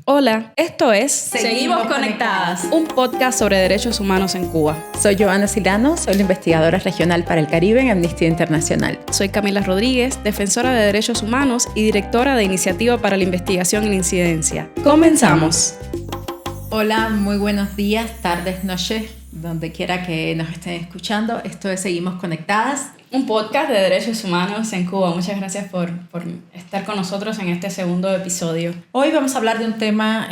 Hola, esto es Seguimos Conectadas, un podcast sobre derechos humanos en Cuba. Soy Joana Silano, soy la investigadora regional para el Caribe en Amnistía Internacional. Soy Camila Rodríguez, defensora de derechos humanos y directora de Iniciativa para la Investigación y la Incidencia. ¡Comenzamos! Hola, muy buenos días, tardes, noches, donde quiera que nos estén escuchando. Esto es Seguimos Conectadas, un podcast de derechos humanos en Cuba. Muchas gracias por estar con nosotros en este segundo episodio. Hoy vamos a hablar de un tema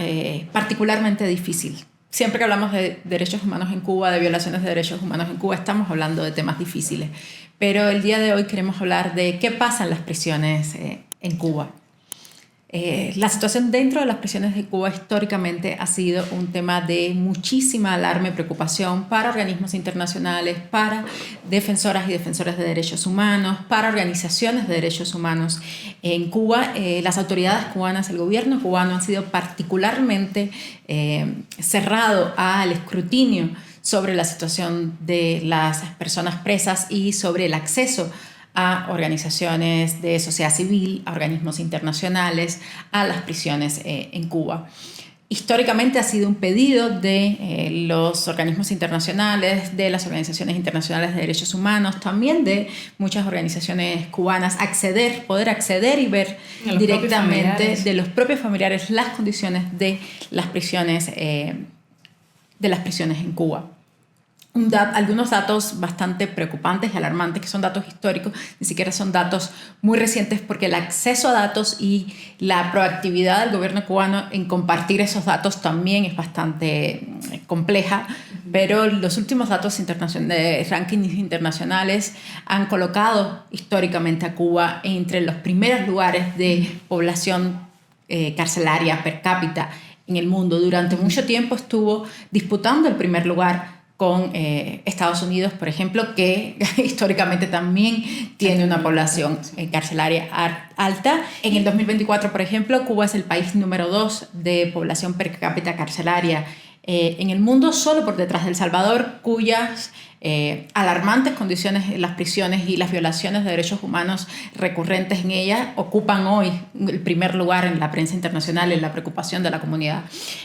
particularmente difícil. Siempre que hablamos de derechos humanos en Cuba, de violaciones de derechos humanos en Cuba, estamos hablando de temas difíciles. Pero el día de hoy queremos hablar de qué pasa en las prisiones en Cuba. La situación dentro de las prisiones de Cuba históricamente ha sido un tema de muchísima alarma y preocupación para organismos internacionales, para defensoras y defensores de derechos humanos, para organizaciones de derechos humanos. En Cuba, las autoridades cubanas, el gobierno cubano han sido particularmente cerrado al escrutinio sobre la situación de las personas presas y sobre el acceso a organizaciones de sociedad civil, a organismos internacionales, a las prisiones en Cuba. Históricamente ha sido un pedido de los organismos internacionales, de las organizaciones internacionales de derechos humanos, también de muchas organizaciones cubanas, poder acceder y ver directamente de los propios familiares las condiciones de las prisiones en Cuba. Algunos datos bastante preocupantes y alarmantes, que son datos históricos, ni siquiera son datos muy recientes, porque el acceso a datos y la proactividad del gobierno cubano en compartir esos datos también es bastante compleja, pero los últimos datos de rankings internacionales han colocado históricamente a Cuba entre los primeros lugares de población carcelaria per cápita en el mundo. Durante mucho tiempo estuvo disputando el primer lugar con Estados Unidos, por ejemplo, que históricamente también tiene una población carcelaria alta. En el 2024, por ejemplo, Cuba es el país número 2 de población per cápita carcelaria en el mundo, solo por detrás de El Salvador, cuyas alarmantes condiciones en las prisiones y las violaciones de derechos humanos recurrentes en ellas ocupan hoy el primer lugar en la prensa internacional, en la preocupación de la comunidad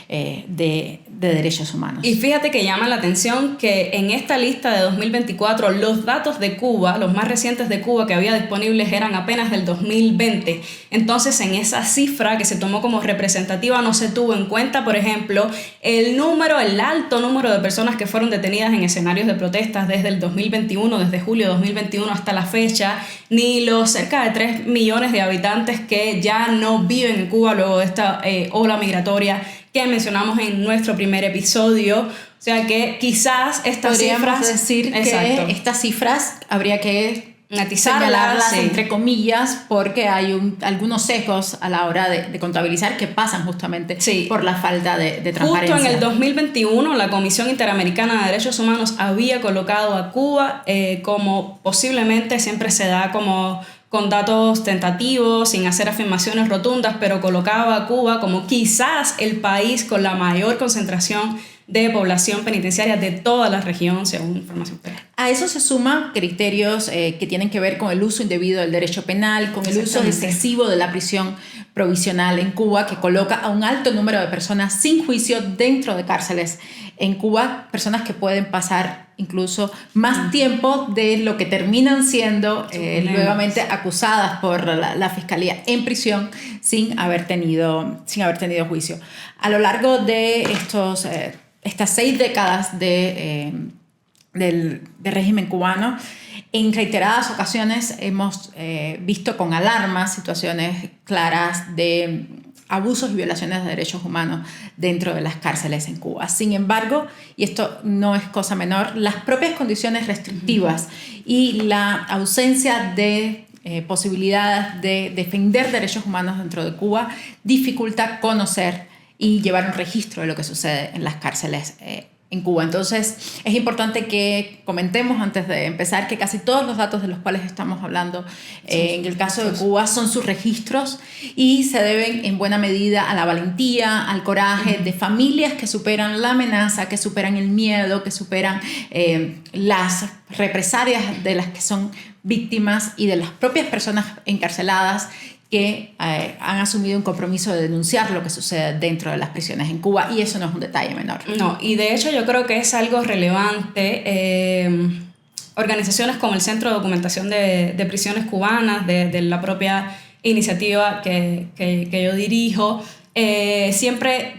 de derechos humanos. Y fíjate que llama la atención que en esta lista de 2024 los datos de Cuba, los más recientes de Cuba que había disponibles, eran apenas del 2020. Entonces, en esa cifra que se tomó como representativa no se tuvo en cuenta, por ejemplo, el alto número de personas que fueron detenidas en escenarios de protesta desde el 2021, desde julio de 2021 hasta la fecha, ni los cerca de 3 millones de habitantes que ya no viven en Cuba luego de esta ola migratoria que mencionamos en nuestro primer episodio. O sea que quizás estas cifras habría que señalarlas, sí, entre comillas, porque hay algunos sesgos a la hora de contabilizar que pasan justamente por la falta de transparencia. Justo en el 2021 la Comisión Interamericana de Derechos Humanos había colocado a Cuba como posiblemente, siempre se da como con datos tentativos, sin hacer afirmaciones rotundas, pero colocaba a Cuba como quizás el país con la mayor concentración de población penitenciaria de toda la región, según información penal. A eso se suman criterios que tienen que ver con el uso indebido del derecho penal, con el uso excesivo de la prisión provisional en Cuba, que coloca a un alto número de personas sin juicio dentro de cárceles en Cuba, personas que pueden pasar incluso más tiempo de lo que terminan siendo nuevamente acusadas por la fiscalía en prisión sin haber tenido juicio. A lo largo de estas 6 décadas del régimen cubano, en reiteradas ocasiones hemos visto con alarma situaciones claras de abusos y violaciones de derechos humanos dentro de las cárceles en Cuba. Sin embargo, y esto no es cosa menor, las propias condiciones restrictivas y la ausencia de posibilidades de defender derechos humanos dentro de Cuba dificulta conocer y llevar un registro de lo que sucede en las cárceles en Cuba. Entonces, es importante que comentemos antes de empezar que casi todos los datos de los cuales estamos hablando en el caso de Cuba son sus registros y se deben en buena medida a la valentía, al coraje de familias que superan la amenaza, que superan el miedo, que superan las represalias de las que son víctimas y de las propias personas encarceladas que han asumido un compromiso de denunciar lo que sucede dentro de las prisiones en Cuba, y eso no es un detalle menor. No, y de hecho yo creo que es algo relevante. Organizaciones como el Centro de Documentación de Prisiones Cubanas, de la propia iniciativa que yo dirijo, siempre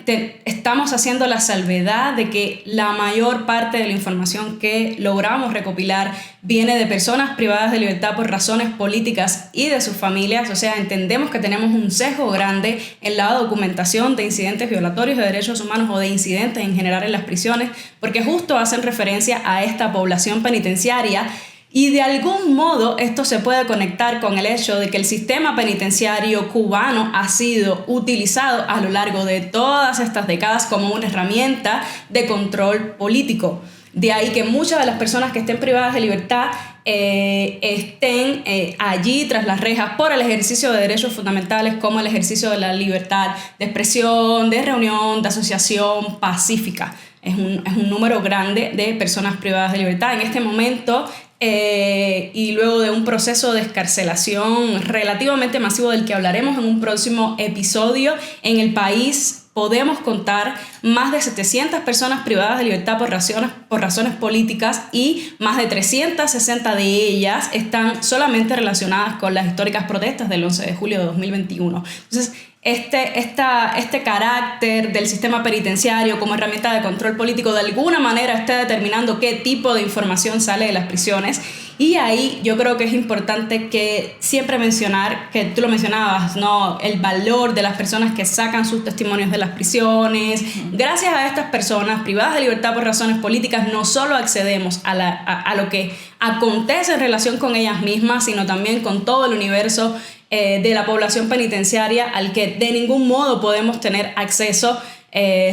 estamos haciendo la salvedad de que la mayor parte de la información que logramos recopilar viene de personas privadas de libertad por razones políticas y de sus familias. O sea, entendemos que tenemos un sesgo grande en la documentación de incidentes violatorios de derechos humanos o de incidentes en general en las prisiones, porque justo hacen referencia a esta población penitenciaria. Y de algún modo esto se puede conectar con el hecho de que el sistema penitenciario cubano ha sido utilizado a lo largo de todas estas décadas como una herramienta de control político. De ahí que muchas de las personas que estén privadas de libertad estén allí tras las rejas por el ejercicio de derechos fundamentales como el ejercicio de la libertad de expresión, de reunión, de asociación pacífica. Es un número grande de personas privadas de libertad. En este momento, y luego de un proceso de excarcelación relativamente masivo del que hablaremos en un próximo episodio, en el país podemos contar más de 700 personas privadas de libertad por razones políticas, y más de 360 de ellas están solamente relacionadas con las históricas protestas del 11 de julio de 2021. Entonces, este carácter del sistema penitenciario como herramienta de control político de alguna manera está determinando qué tipo de información sale de las prisiones. Y ahí yo creo que es importante que siempre mencionar, que tú lo mencionabas, ¿no? El valor de las personas que sacan sus testimonios de las prisiones. Gracias a estas personas privadas de libertad por razones políticas, no solo accedemos a lo que acontece en relación con ellas mismas, sino también con todo el universo de la población penitenciaria al que de ningún modo podemos tener acceso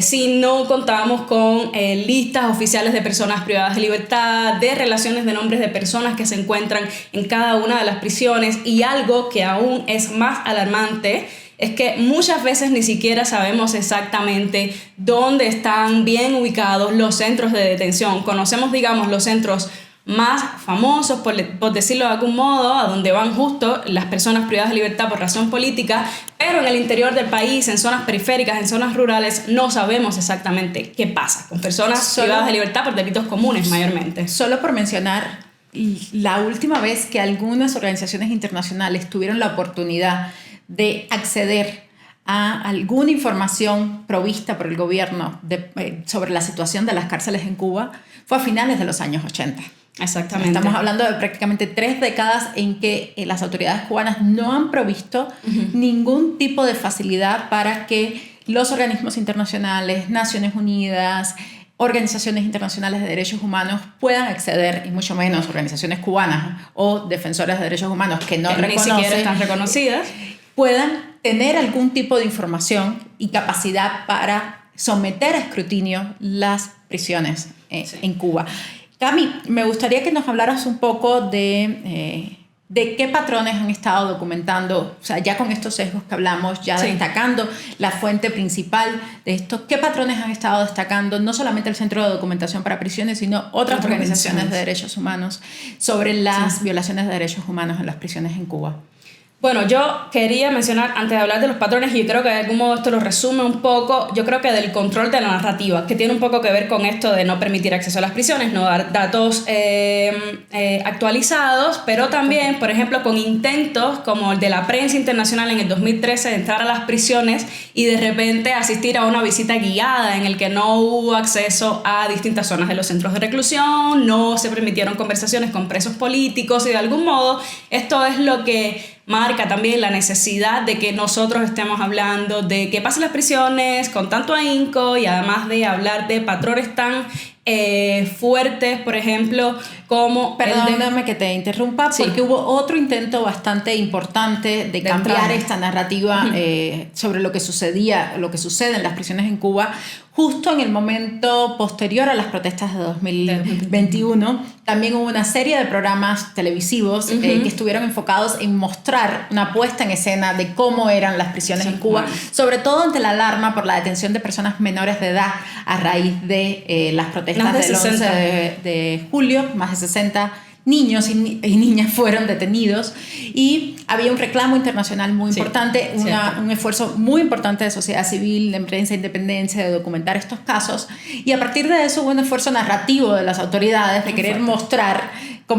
si no contamos con listas oficiales de personas privadas de libertad, de relaciones de nombres de personas que se encuentran en cada una de las prisiones. Y algo que aún es más alarmante es que muchas veces ni siquiera sabemos exactamente dónde están bien ubicados los centros de detención. Conocemos, digamos, los centros más famosos, por decirlo de algún modo, a donde van justo las personas privadas de libertad por razón política, pero en el interior del país, en zonas periféricas, en zonas rurales, no sabemos exactamente qué pasa con personas privadas de libertad por delitos comunes mayormente. Solo por mencionar, la última vez que algunas organizaciones internacionales tuvieron la oportunidad de acceder a alguna información provista por el gobierno sobre la situación de las cárceles en Cuba fue a finales de los años 80. Exactamente. Estamos hablando de prácticamente 3 décadas en que las autoridades cubanas no han provisto ningún tipo de facilidad para que los organismos internacionales, Naciones Unidas, organizaciones internacionales de derechos humanos puedan acceder, y mucho menos organizaciones cubanas o defensoras de derechos humanos que no ni siquiera están reconocidas, puedan tener algún tipo de información y capacidad para someter a escrutinio las prisiones en Cuba. Cami, me gustaría que nos hablaras un poco de qué patrones han estado documentando, o sea, ya con estos sesgos que hablamos, ya destacando la fuente principal de esto, qué patrones han estado destacando no solamente el Centro de Documentación para Prisiones, sino otras organizaciones de derechos humanos sobre las violaciones de derechos humanos en las prisiones en Cuba. Bueno, yo quería mencionar, antes de hablar de los patrones, y creo que de algún modo esto lo resume un poco, yo creo que del control de la narrativa, que tiene un poco que ver con esto de no permitir acceso a las prisiones, no dar datos actualizados, pero también, por ejemplo, con intentos como el de la prensa internacional en el 2013 de entrar a las prisiones y de repente asistir a una visita guiada en el que no hubo acceso a distintas zonas de los centros de reclusión, no se permitieron conversaciones con presos políticos, y de algún modo esto es lo que marca también la necesidad de que nosotros estemos hablando de qué pasa en las prisiones con tanto ahínco, y además de hablar de patrones tan fuertes, por ejemplo, como... Perdóname que te interrumpa, porque hubo otro intento bastante importante de cambiar esta narrativa sobre lo que sucede en las prisiones en Cuba, justo en el momento posterior a las protestas de 2021. También hubo una serie de programas televisivos que estuvieron enfocados en mostrar una puesta en escena de cómo eran las prisiones en Cuba, sobre todo ante la alarma por la detención de personas menores de edad a raíz de las protestas del 11 de julio, más de 60 niños y niñas fueron detenidos y había un reclamo internacional muy importante, un esfuerzo muy importante de sociedad civil, de prensa independencia, de documentar estos casos, y a partir de eso hubo un esfuerzo narrativo de las autoridades de querer mostrar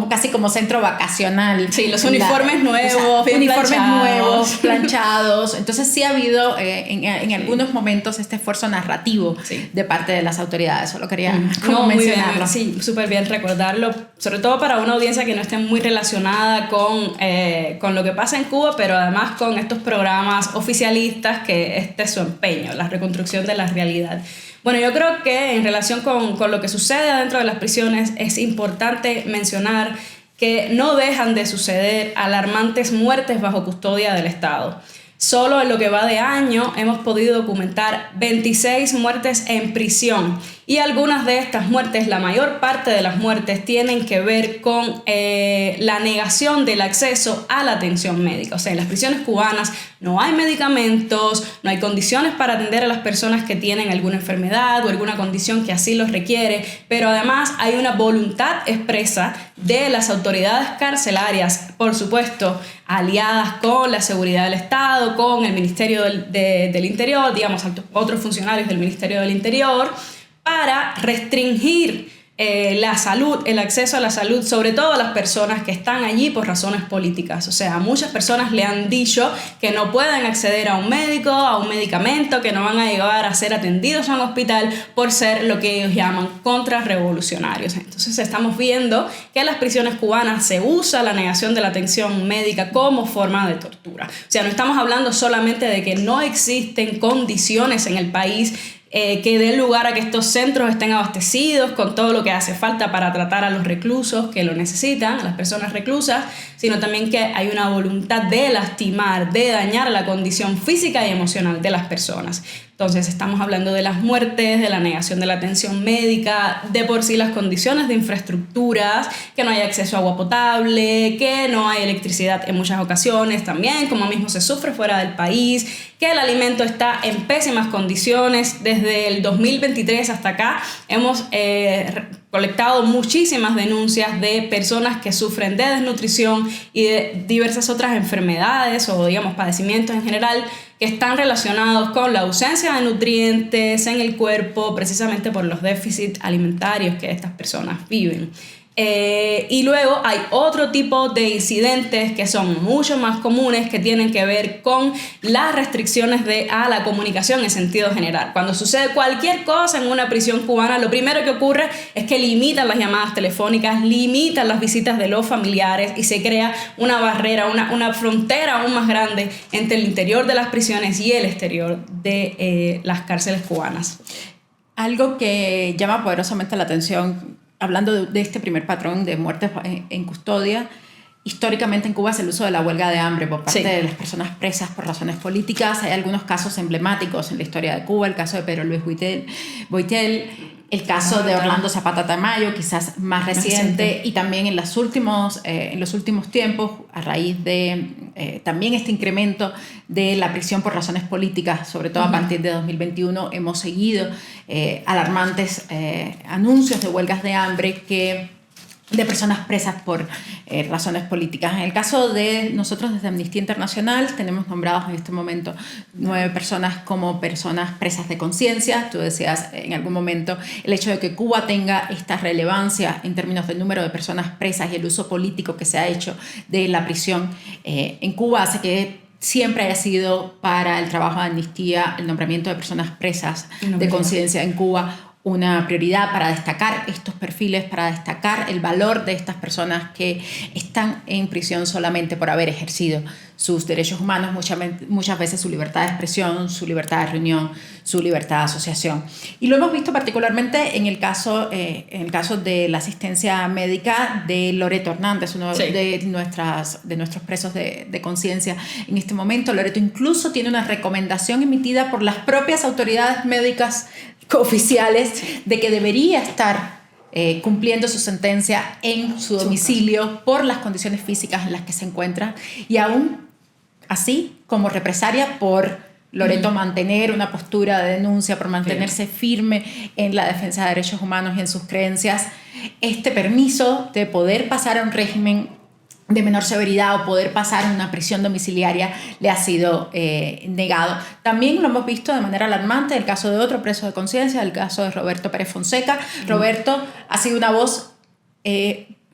casi como centro vacacional. Sí, los uniformes nuevos, nuevos, planchados. Entonces sí ha habido en algunos momentos este esfuerzo narrativo de parte de las autoridades. Solo quería mencionarlo. Sí, súper bien recordarlo, sobre todo para una audiencia que no esté muy relacionada con lo que pasa en Cuba, pero además con estos programas oficialistas que este es su empeño, la reconstrucción de la realidad. Bueno, yo creo que en relación con lo que sucede adentro de las prisiones es importante mencionar que no dejan de suceder alarmantes muertes bajo custodia del Estado. Solo en lo que va de año hemos podido documentar 26 muertes en prisión, y algunas de estas muertes, la mayor parte de las muertes, tienen que ver con la negación del acceso a la atención médica. O sea, en las prisiones cubanas no hay medicamentos, no hay condiciones para atender a las personas que tienen alguna enfermedad o alguna condición que así los requiere, pero además hay una voluntad expresa de las autoridades carcelarias, por supuesto, aliadas con la seguridad del Estado, con el Ministerio del Interior, digamos, otros funcionarios del Ministerio del Interior, para restringir la salud, el acceso a la salud, sobre todo a las personas que están allí por razones políticas. O sea, a muchas personas le han dicho que no pueden acceder a un médico, a un medicamento, que no van a llegar a ser atendidos a un hospital por ser lo que ellos llaman contrarrevolucionarios. Entonces estamos viendo que en las prisiones cubanas se usa la negación de la atención médica como forma de tortura. O sea, no estamos hablando solamente de que no existen condiciones en el país que den lugar a que estos centros estén abastecidos con todo lo que hace falta para tratar a los reclusos que lo necesitan, a las personas reclusas, sino también que hay una voluntad de lastimar, de dañar la condición física y emocional de las personas. Entonces estamos hablando de las muertes, de la negación de la atención médica, de por sí las condiciones de infraestructuras, que no hay acceso a agua potable, que no hay electricidad en muchas ocasiones también, como mismo se sufre fuera del país, que el alimento está en pésimas condiciones. Desde el 2023 hasta acá hemos colectado muchísimas denuncias de personas que sufren de desnutrición y de diversas otras enfermedades o, digamos, padecimientos en general que están relacionados con la ausencia de nutrientes en el cuerpo, precisamente por los déficits alimentarios que estas personas viven. Y luego hay otro tipo de incidentes que son mucho más comunes, que tienen que ver con las restricciones a la comunicación en sentido general. Cuando sucede cualquier cosa en una prisión cubana, lo primero que ocurre es que limitan las llamadas telefónicas, limitan las visitas de los familiares y se crea una barrera, una frontera aún más grande entre el interior de las prisiones y el exterior de las cárceles cubanas. Algo que llama poderosamente la atención, hablando de este primer patrón de muertes en custodia, históricamente en Cuba es el uso de la huelga de hambre por parte de las personas presas por razones políticas. Hay algunos casos emblemáticos en la historia de Cuba, el caso de Pedro Luis Boitel, el caso de Orlando Zapata Tamayo, quizás más reciente, y también en los últimos tiempos, a raíz de también este incremento de la prisión por razones políticas, sobre todo a partir de 2021, hemos seguido alarmantes anuncios de huelgas de hambre de personas presas por razones políticas. En el caso de nosotros desde Amnistía Internacional tenemos nombrados en este momento 9 personas como personas presas de conciencia. Tú decías en algún momento el hecho de que Cuba tenga esta relevancia en términos del número de personas presas y el uso político que se ha hecho de la prisión en Cuba hace que siempre haya sido para el trabajo de Amnistía el nombramiento de personas presas de conciencia en Cuba una prioridad, para destacar estos perfiles, para destacar el valor de estas personas que están en prisión solamente por haber ejercido sus derechos humanos, muchas veces su libertad de expresión, su libertad de reunión, su libertad de asociación. Y lo hemos visto particularmente en el caso de la asistencia médica de Loreto Hernández, uno de nuestros presos de conciencia en este momento. Loreto incluso tiene una recomendación emitida por las propias autoridades médicas oficiales de que debería estar cumpliendo su sentencia en su domicilio por las condiciones físicas en las que se encuentra, y aún así como represalia por Loreto mantener una postura de denuncia, por mantenerse firme en la defensa de derechos humanos y en sus creencias. Este permiso de poder pasar a un régimen de menor severidad o poder pasar una prisión domiciliaria le ha sido negado. También lo hemos visto de manera alarmante el caso de otro preso de conciencia, el caso de Roberto Pérez Fonseca. Roberto ha sido una voz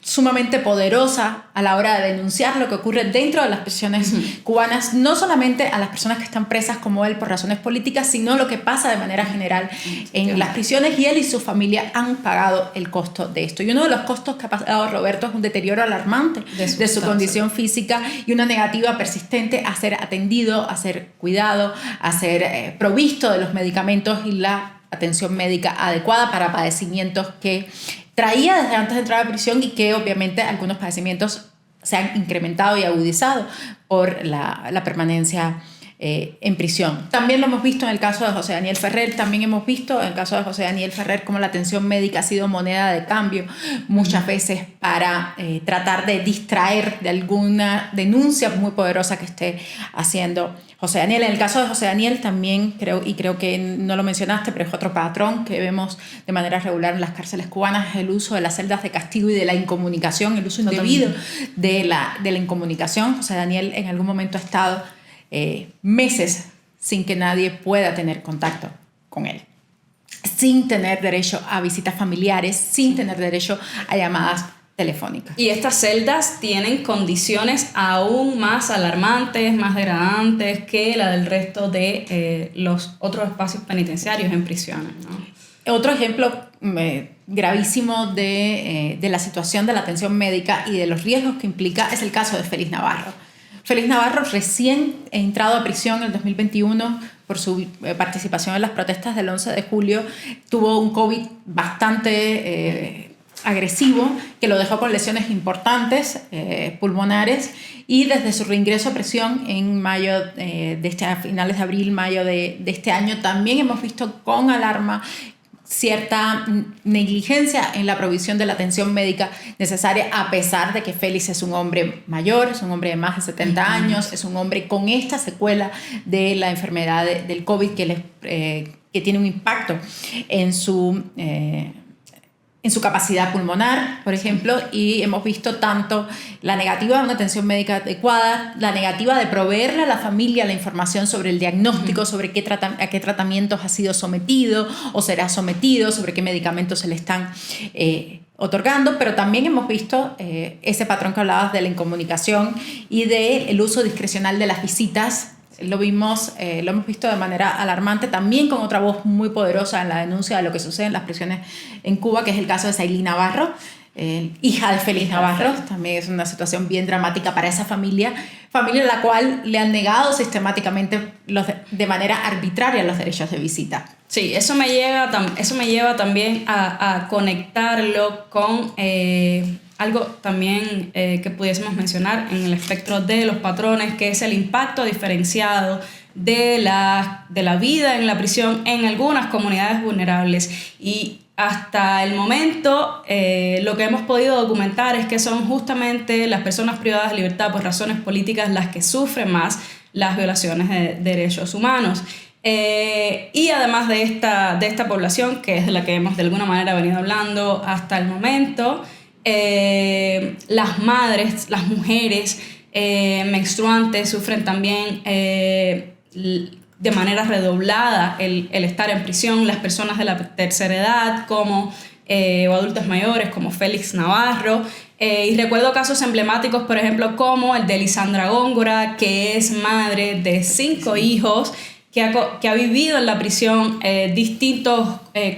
sumamente poderosa a la hora de denunciar lo que ocurre dentro de las prisiones cubanas, no solamente a las personas que están presas como él por razones políticas, sino lo que pasa de manera general en las prisiones, y él y su familia han pagado el costo de esto. Y uno de los costos que ha pagado Roberto es un deterioro alarmante de su condición física y una negativa persistente a ser atendido, a ser cuidado, a ser provisto de los medicamentos y la atención médica adecuada para padecimientos que traía desde antes de entrar a prisión y que obviamente algunos padecimientos se han incrementado y agudizado por la permanencia en prisión. También lo hemos visto en el caso de José Daniel Ferrer, también hemos visto en el caso de José Daniel Ferrer cómo la atención médica ha sido moneda de cambio muchas veces para tratar de distraer de alguna denuncia muy poderosa que esté haciendo José Daniel. En el caso de José Daniel también creo que no lo mencionaste, pero es otro patrón que vemos de manera regular en las cárceles cubanas, el uso de las celdas de castigo y de la incomunicación, el uso indebido de la incomunicación. José Daniel en algún momento ha estado meses sin que nadie pueda tener contacto con él, sin tener derecho a visitas familiares, sin tener derecho a llamadas telefónicas. Y estas celdas tienen condiciones aún más alarmantes, más degradantes que la del resto de los otros espacios penitenciarios en prisiones, ¿no? Otro ejemplo gravísimo de la situación de la atención médica y de los riesgos que implica es el caso de Félix Navarro. Félix Navarro, recién entrado a prisión en el 2021 por su participación en las protestas del 11 de julio, tuvo un COVID bastante agresivo que lo dejó con lesiones importantes pulmonares, y desde su reingreso a prisión en mayo a finales de abril, mayo de este año, también hemos visto con alarma cierta negligencia en la provisión de la atención médica necesaria, a pesar de que Félix es un hombre mayor, es un hombre de más de 70 años, es un hombre con esta secuela de la enfermedad del COVID que tiene un impacto en su capacidad pulmonar, por ejemplo, y hemos visto tanto la negativa de una atención médica adecuada, la negativa de proveerle a la familia la información sobre el diagnóstico, sobre a qué tratamientos ha sido sometido o será sometido, sobre qué medicamentos se le están otorgando, pero también hemos visto ese patrón que hablabas de la incomunicación y del uso discrecional de las visitas. Lo hemos visto de manera alarmante también con otra voz muy poderosa en la denuncia de lo que sucede en las prisiones en Cuba, que es el caso de Sailí Navarro, hija de Félix Navarro. También es una situación bien dramática para esa familia a la cual le han negado sistemáticamente de manera arbitraria los derechos de visita. Sí, eso me lleva también a conectarlo con algo también que pudiésemos mencionar en el espectro de los patrones, que es el impacto diferenciado de la vida en la prisión en algunas comunidades vulnerables. Y hasta el momento lo que hemos podido documentar es que son justamente las personas privadas de libertad por razones políticas las que sufren más las violaciones de derechos humanos. Y además de esta población, que es de la que hemos de alguna manera venido hablando hasta el momento, las madres, las mujeres menstruantes sufren también de manera redoblada el estar en prisión. Las personas de la tercera edad o adultos mayores como Félix Navarro, y recuerdo casos emblemáticos, por ejemplo, como el de Lisandra Góngora, que es madre de 5 hijos, que ha vivido en la prisión distintos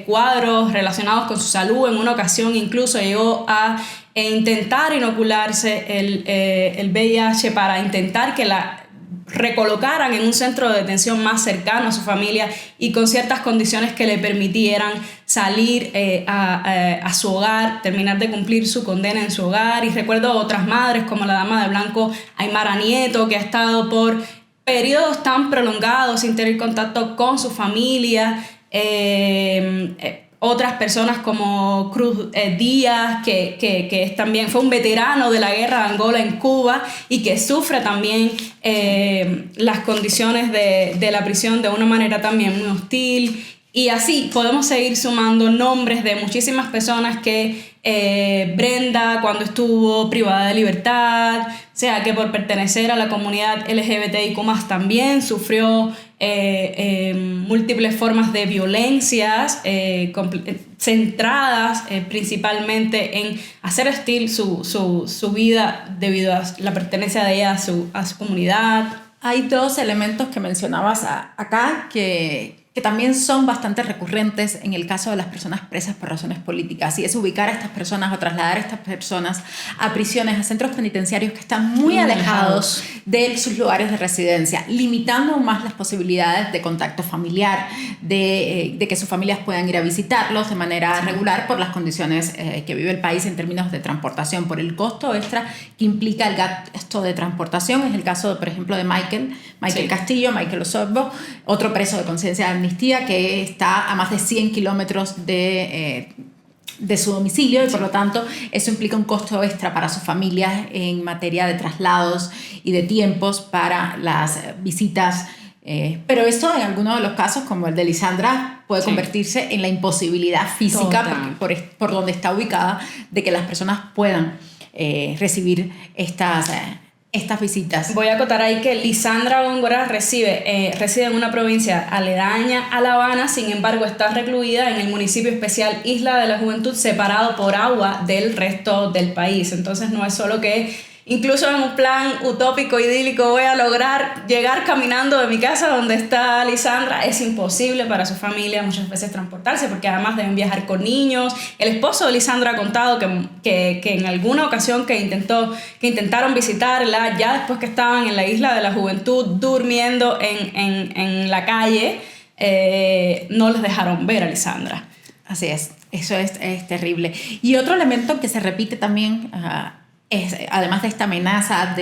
cuadros relacionados con su salud. En una ocasión incluso llegó a intentar inocularse el VIH para intentar que la recolocaran en un centro de detención más cercano a su familia y con ciertas condiciones que le permitieran salir a su hogar, terminar de cumplir su condena en su hogar. Y recuerdo otras madres como la dama de blanco Aymara Nieto, que ha estado por periodos tan prolongados sin tener contacto con su familia, otras personas como Cruz Díaz, que también fue un veterano de la guerra de Angola en Cuba y que sufre también las condiciones de la prisión de una manera también muy hostil. Y así podemos seguir sumando nombres de muchísimas personas que Brenda, cuando estuvo privada de libertad, o sea, que por pertenecer a la comunidad LGBTIQ+, también sufrió múltiples formas de violencias centradas principalmente en hacer hostil su vida debido a la pertenencia de ella a su comunidad. Hay dos elementos que mencionabas acá que también son bastante recurrentes en el caso de las personas presas por razones políticas, y es ubicar a estas personas o trasladar a estas personas a prisiones, a centros penitenciarios que están muy alejados de sus lugares de residencia, limitando aún más las posibilidades de contacto familiar, de que sus familias puedan ir a visitarlos de manera regular por las condiciones que vive el país en términos de transportación, por el costo extra que implica el gasto de transportación. Es el caso, por ejemplo, de Michael Castillo, Michael Osorbo, otro preso de conciencia de Amnistía, que está a más de 100 kilómetros de su domicilio, y por lo tanto eso implica un costo extra para sus familias en materia de traslados y de tiempos para las visitas. Pero esto en algunos de los casos, como el de Lisandra, puede convertirse en la imposibilidad física por donde está ubicada de que las personas puedan recibir estas visitas. Voy a acotar ahí que Lisandra Góngora reside en una provincia aledaña a La Habana, sin embargo está recluida en el municipio especial Isla de la Juventud, separado por agua del resto del país. Entonces no es solo que incluso en un plan utópico, idílico, voy a lograr llegar caminando de mi casa donde está Lisandra. Es imposible para su familia muchas veces transportarse, porque además deben viajar con niños. El esposo de Lisandra ha contado que en alguna ocasión que intentaron visitarla, ya después que estaban en la Isla de la Juventud durmiendo en la calle, no les dejaron ver a Lisandra. Así es, eso es terrible. Y otro elemento que se repite también es, además de esta amenaza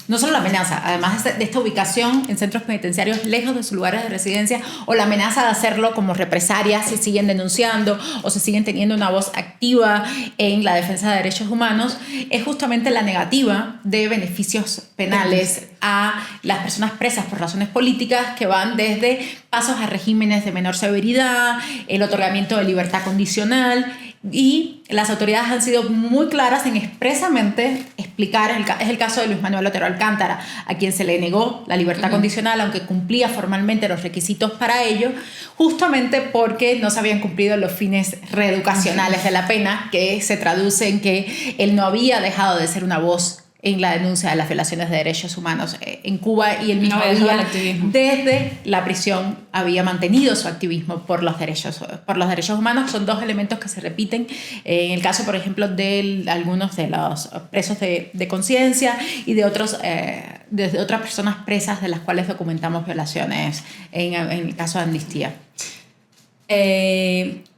no solo la amenaza, además de esta ubicación en centros penitenciarios lejos de sus lugares de residencia, o la amenaza de hacerlo como represalia si siguen denunciando o si siguen teniendo una voz activa en la defensa de derechos humanos, es justamente la negativa de beneficios penales a las personas presas por razones políticas, que van desde pasos a regímenes de menor severidad, el otorgamiento de libertad condicional. Y las autoridades han sido muy claras en expresamente explicar, es el caso de Luis Manuel Otero Alcántara, a quien se le negó la libertad condicional, aunque cumplía formalmente los requisitos para ello, justamente porque no se habían cumplido los fines reeducacionales de la pena, que se traduce en que él no había dejado de ser una voz en la denuncia de las violaciones de derechos humanos en Cuba, y él mismo desde la prisión había mantenido su activismo por los derechos humanos. Son dos elementos que se repiten en el caso, por ejemplo, de algunos de los presos de conciencia y de otras personas presas de las cuales documentamos violaciones en el caso de Amnistía.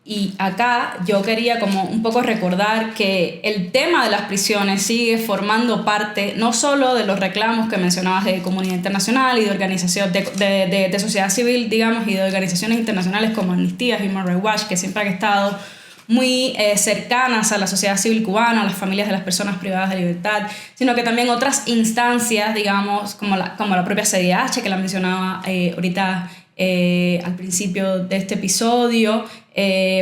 Y acá yo quería como un poco recordar que el tema de las prisiones sigue formando parte no solo de los reclamos que mencionabas de comunidad internacional y de organizaciones de sociedad civil, digamos, y de organizaciones internacionales como Amnistía, Human Rights Watch, que siempre han estado muy cercanas a la sociedad civil cubana, a las familias de las personas privadas de libertad, sino que también otras instancias, digamos, como la propia CIDH, que la mencionaba ahorita al principio de este episodio,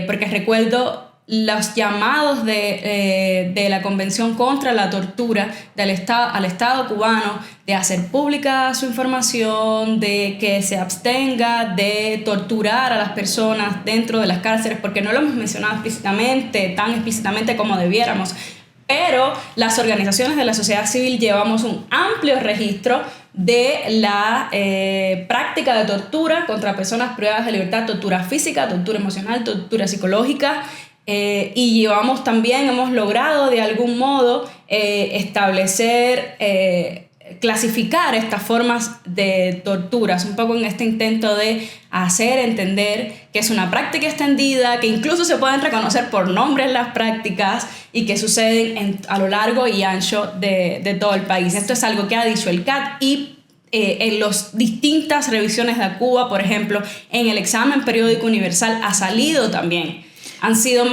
porque recuerdo los llamados de la Convención contra la Tortura al Estado cubano de hacer pública su información, de que se abstenga de torturar a las personas dentro de las cárceles, porque no lo hemos mencionado tan explícitamente como debiéramos, pero las organizaciones de la sociedad civil llevamos un amplio registro de la práctica de tortura contra personas privadas de libertad, tortura física, tortura emocional, tortura psicológica, y hemos logrado de algún modo clasificar estas formas de torturas, un poco en este intento de hacer entender que es una práctica extendida, que incluso se pueden reconocer por nombres las prácticas y que suceden a lo largo y ancho de todo el país. Esto es algo que ha dicho el CAT y en las distintas revisiones de Cuba, por ejemplo, en el examen periódico universal ha salido también. Han sido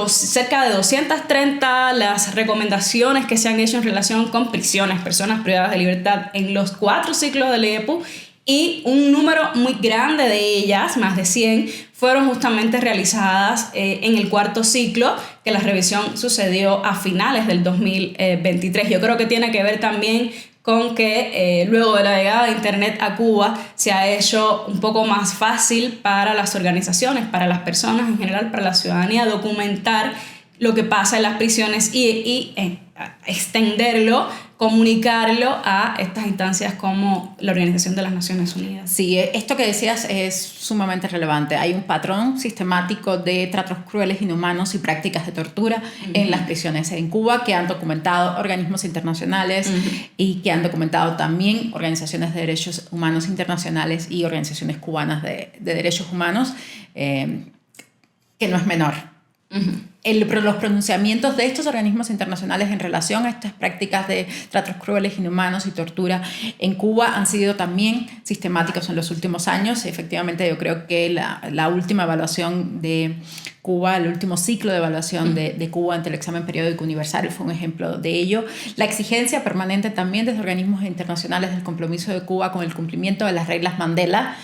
cerca de 230 las recomendaciones que se han hecho en relación con prisiones, personas privadas de libertad en los 4 ciclos del IEPU, y un número muy grande de ellas, más de 100, fueron justamente realizadas en el 4º ciclo, que la revisión sucedió a finales del 2023. Yo creo que tiene que ver también con que luego de la llegada de Internet a Cuba se ha hecho un poco más fácil para las organizaciones, para las personas en general, para la ciudadanía, documentar lo que pasa en las prisiones y extenderlo, comunicarlo a estas instancias como la Organización de las Naciones Unidas. Sí, esto que decías es sumamente relevante. Hay un patrón sistemático de tratos crueles, inhumanos y prácticas de tortura en las prisiones en Cuba, que han documentado organismos internacionales y que han documentado también organizaciones de derechos humanos internacionales y organizaciones cubanas de derechos humanos, que no es menor. Los pronunciamientos de estos organismos internacionales en relación a estas prácticas de tratos crueles, inhumanos y tortura en Cuba han sido también sistemáticos en los últimos años. Efectivamente, yo creo que la última evaluación de Cuba, el último ciclo de evaluación de Cuba ante el examen periódico universal fue un ejemplo de ello. La exigencia permanente también desde organismos internacionales del compromiso de Cuba con el cumplimiento de las reglas Mandela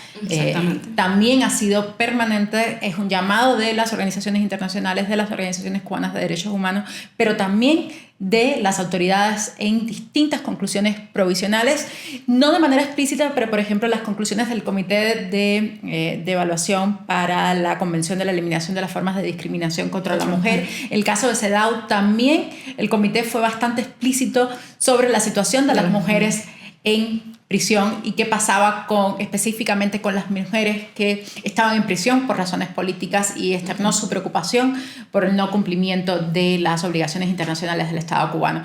también ha sido permanente. Es un llamado de las organizaciones internacionales, de las organizaciones cubanas de derechos humanos, pero también de las autoridades en distintas conclusiones provisionales, no de manera explícita, pero por ejemplo las conclusiones del Comité de Evaluación para la Convención de la Eliminación de las Formas de Discriminación contra la Mujer. El caso de CEDAW también, el comité fue bastante explícito sobre la situación de las mujeres en prisión y qué pasaba específicamente con las mujeres que estaban en prisión por razones políticas, y externó su preocupación por el no cumplimiento de las obligaciones internacionales del Estado cubano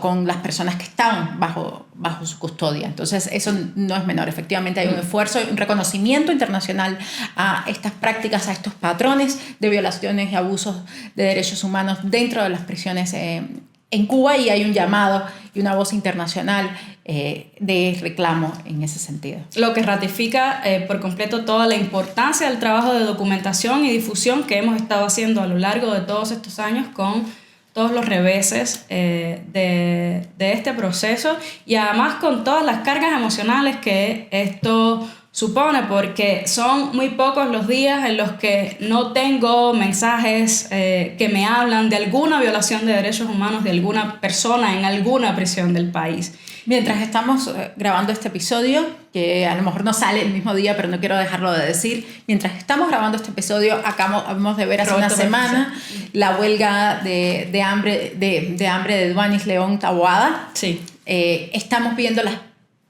con las personas que estaban bajo su custodia. Entonces eso no es menor. Efectivamente hay un esfuerzo, un reconocimiento internacional a estas prácticas, a estos patrones de violaciones y abusos de derechos humanos dentro de las prisiones en Cuba, y hay un llamado y una voz internacional de reclamo en ese sentido. Lo que ratifica por completo toda la importancia del trabajo de documentación y difusión que hemos estado haciendo a lo largo de todos estos años con todos los reveses de este proceso, y además con todas las cargas emocionales que esto supone, porque son muy pocos los días en los que no tengo mensajes que me hablan de alguna violación de derechos humanos de alguna persona en alguna prisión del país. Mientras estamos grabando este episodio, que a lo mejor no sale el mismo día, pero no quiero dejarlo de decir, mientras estamos grabando este episodio, acabamos de ver hace una semana la huelga de hambre de Duanis León Taboada. Sí. Estamos viendo las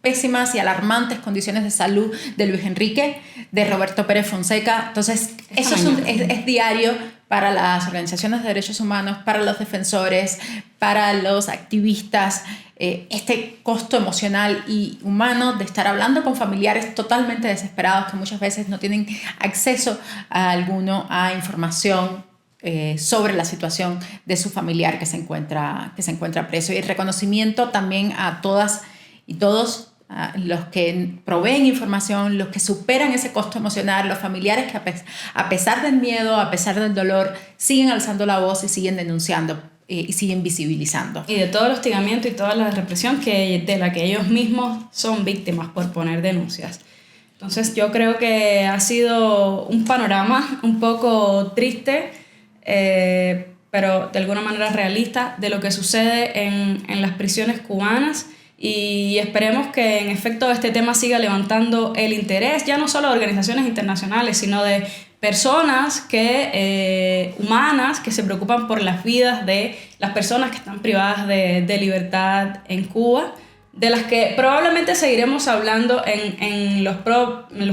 pésimas y alarmantes condiciones de salud de Luis Enrique, de Roberto Pérez Fonseca. Entonces, eso es diario para las organizaciones de derechos humanos, para los defensores, para los activistas, este costo emocional y humano de estar hablando con familiares totalmente desesperados que muchas veces no tienen acceso a información sobre la situación de su familiar que se encuentra preso. Y el reconocimiento también a todas y todos los que proveen información, los que superan ese costo emocional, los familiares que a pesar del miedo, a pesar del dolor, siguen alzando la voz y siguen denunciando y siguen visibilizando. Y de todo el hostigamiento y toda la represión de la que ellos mismos son víctimas por poner denuncias. Entonces yo creo que ha sido un panorama un poco triste, pero de alguna manera realista, de lo que sucede en las prisiones cubanas. Y esperemos que en efecto este tema siga levantando el interés, ya no solo de organizaciones internacionales, sino de personas humanas que se preocupan por las vidas de las personas que están privadas de libertad en Cuba, de las que probablemente seguiremos hablando en los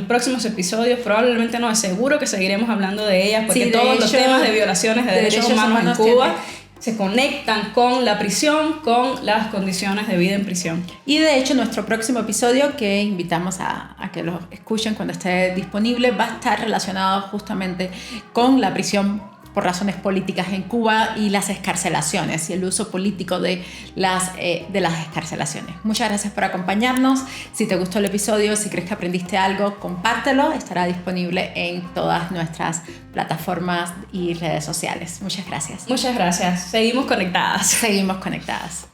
próximos episodios. Probablemente no, es seguro que seguiremos hablando de ellas, porque todos los temas de violaciones de derechos humanos en Cuba se conectan con la prisión, con las condiciones de vida en prisión. Y de hecho nuestro próximo episodio, que invitamos a que lo escuchen cuando esté disponible, va a estar relacionado justamente con la prisión por razones políticas en Cuba y las excarcelaciones y el uso político de las excarcelaciones. Muchas gracias por acompañarnos. Si te gustó el episodio, si crees que aprendiste algo, compártelo. Estará disponible en todas nuestras plataformas y redes sociales. Muchas gracias. Muchas gracias. Seguimos conectadas. Seguimos conectadas.